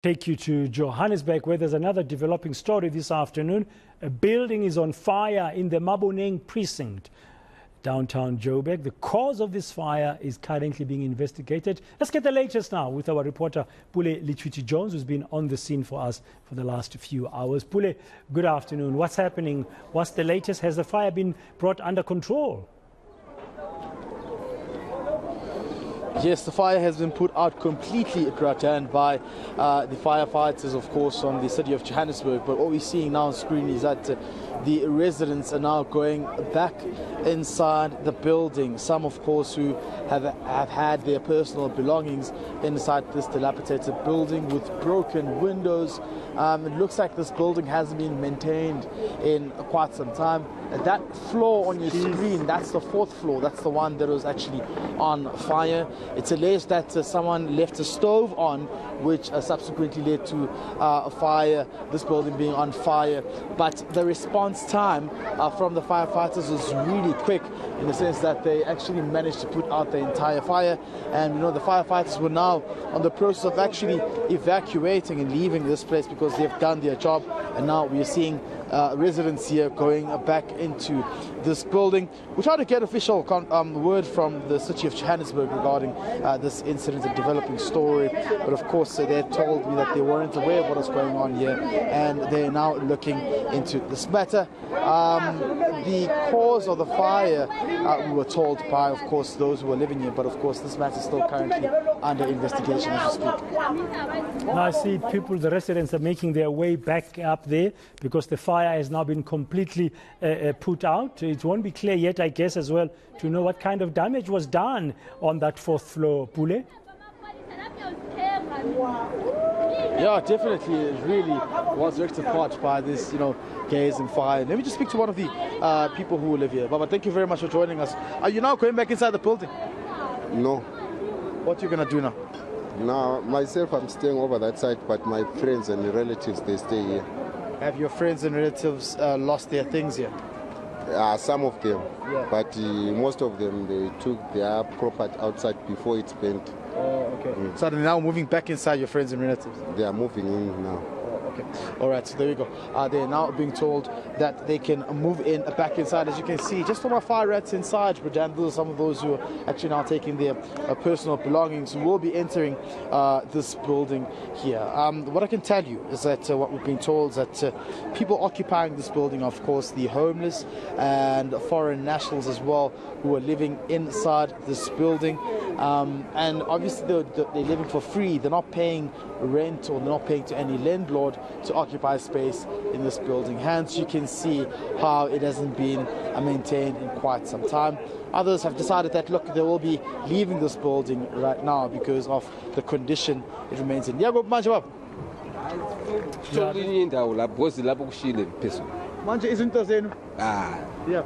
Take you to Johannesburg, where there's another developing story this afternoon. A building is on fire in the Maboneng precinct, downtown Joburg. The cause of this fire is currently being investigated. Let's get the latest now with our reporter, Pule Letshwiti-Jones, who's been on the scene for us for the last few hours. Pule, good afternoon. What's happening? What's the latest? Has the fire been brought under control? Yes, the fire has been put out completely, Ratan, by the firefighters, of course, from the city of Johannesburg. But what we're seeing now on screen is that the residents are now going back inside the building. Some, of course, who have had their personal belongings inside this dilapidated building with broken windows. It looks like this building hasn't been maintained in quite some time. That floor on your screen, that's the fourth floor. That's the one that was actually on fire. It's alleged that someone left a stove on, which subsequently led to a fire, this building being on fire. But the response time from the firefighters was really quick, in the sense that they actually managed to put out the entire fire. And you know, the firefighters were now on the process of actually evacuating and leaving this place because they've done their job. And now we're seeing residents here going back into this building. We tried to get official word from the city of Johannesburg regarding this incident, a developing story, but of course they told me that they weren't aware of what was going on here, and they're now looking into this matter. The cause of the fire, we were told by, of course, those who were living here, but of course this matter is still currently under investigation as we speak. Now I see people, the residents, are making their way back up there because the fire has now been completely put out. It won't be clear yet, I guess, as well, to know what kind of damage was done on that fourth floor, Pule. Yeah, definitely, it really was rectified by this, gaze and fire. Let me just speak to one of the people who live here. Baba, thank you very much for joining us. Are you now going back inside the building? No. What are you going to do now? Now, myself, I'm staying over that side, but my friends and relatives, they stay here. Have your friends and relatives lost their things here? Some of them, yeah. But most of them, they took their property outside before it's burnt. Oh, okay. So they're now moving back inside, your friends and relatives? They are moving in now. Okay. All right, so there we go. They're now being told that they can move in back inside. As you can see, just from our fire rats inside, Bradan, those are some of those who are actually now taking their personal belongings, who will be entering this building here. What I can tell you is that what we've been told is that people occupying this building, of course, the homeless and foreign nationals as well, who are living inside this building. And obviously they're living for free. They're not paying rent, or they're not paying to any landlord to occupy space in this building. Hence, you can see how it hasn't been maintained in quite some time. Others have decided that, look, they will be leaving this building right now because of the condition it remains in. Yeah, go manje. Manje izinto zenu? Yeah.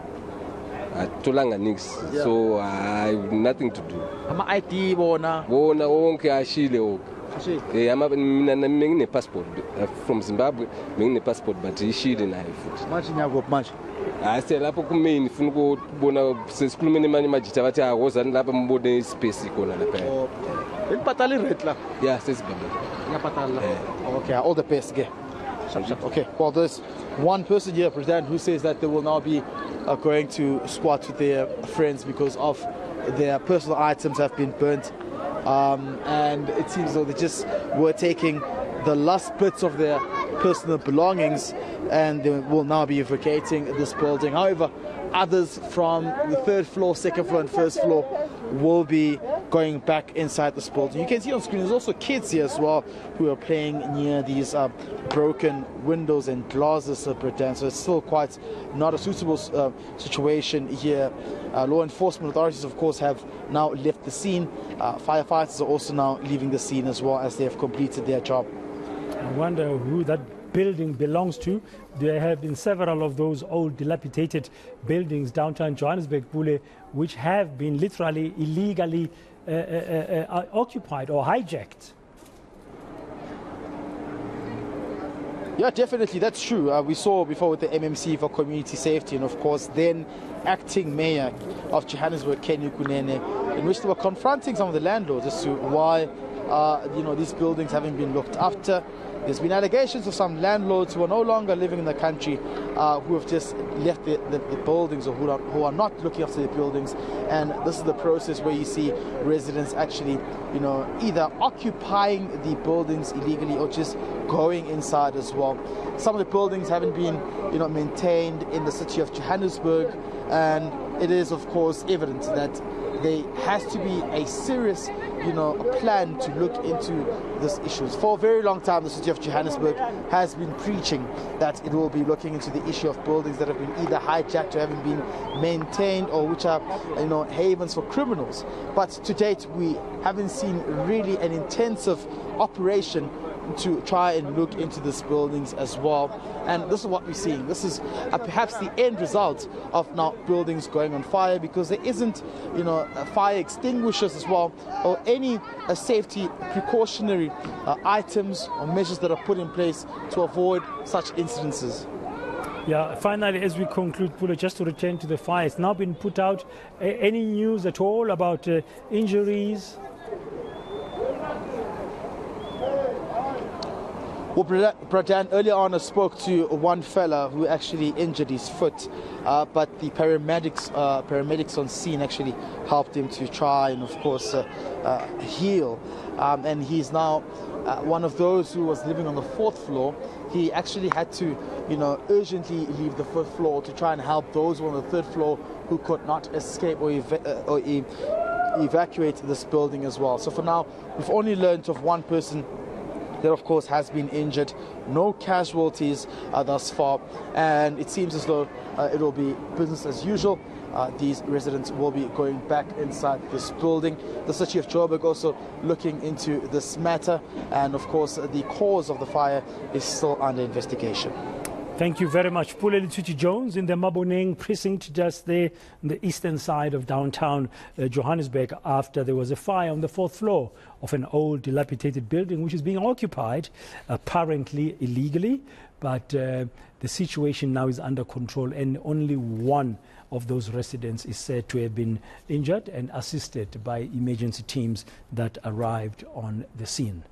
Tolanga nix, so I have nothing to do. Ama ID bona wonke ashile oku. I'm passport from Zimbabwe, I'm passport, but ishile nayo futhi. Manje nyakuphi manje? Hayi lapho kumini ngifuna ukubona sesikhulumene manje majita bathi awozani lapha mbone ispace khona lapha. Okay. Ikubhatala irent la? Yeah, sesibhadala. Ngiyabhatala. Okay, all the best ke. Okay, well, there's one person here, President, who says that they will now be going to squat with their friends because of their personal items have been burnt. And it seems though they just were taking the last bits of their personal belongings, and they will now be vacating this building. However, others from the third floor, second floor and first floor will be going back inside this building. You can see on screen there's also kids here as well who are playing near these broken windows and glasses, so it's still quite not a suitable situation here. Law enforcement authorities, of course, have now left the scene. Firefighters are also now leaving the scene as well, as they have completed their job. I wonder who that building belongs to. There have been several of those old dilapidated buildings downtown Johannesburg, Pule, which have been literally illegally occupied or hijacked. Yeah, definitely, that's true. We saw before with the MMC for community safety, and of course then acting mayor of Johannesburg, Kenny Kunene, in which they were confronting some of the landlords as to why these buildings having been looked after. There's been allegations of some landlords who are no longer living in the country, who have just left the buildings, or who are not looking after the buildings. And this is the process where you see residents actually, either occupying the buildings illegally or just going inside as well. Some of the buildings haven't been, maintained in the city of Johannesburg, and it is, of course, evident that there has to be a serious a plan to look into these issues. For a very long time, the city of Johannesburg has been preaching that it will be looking into the issue of buildings that have been either hijacked or haven't been maintained, or which are, havens for criminals. But to date, we haven't seen really an intensive operation to try and look into these buildings as well. And this is what we're seeing. This is perhaps the end result of now buildings going on fire, because there isn't, fire extinguishers as well, or any safety precautionary items or measures that are put in place to avoid such incidences. Yeah, finally, as we conclude, Pule, just to return to the fire, it's now been put out. Any news at all about injuries? Well, Bradan, earlier on I spoke to one fella who actually injured his foot, but the paramedics on scene actually helped him to try and, of course, heal. And he's now one of those who was living on the 4th floor. He actually had to, urgently leave the 5th floor to try and help those on the 3rd floor who could not escape or evacuate this building as well. So for now, we've only learned of one person that, of course, has been injured. No casualties thus far, and it seems as though it will be business as usual. These residents will be going back inside this building. The city of Joburg also looking into this matter, and of course the cause of the fire is still under investigation. Thank you very much. Pule Letshwiti-Jones in the Maboneng precinct, just there on the eastern side of downtown Johannesburg, after there was a fire on the 4th floor of an old dilapidated building which is being occupied, apparently illegally. But the situation now is under control, and only one of those residents is said to have been injured and assisted by emergency teams that arrived on the scene.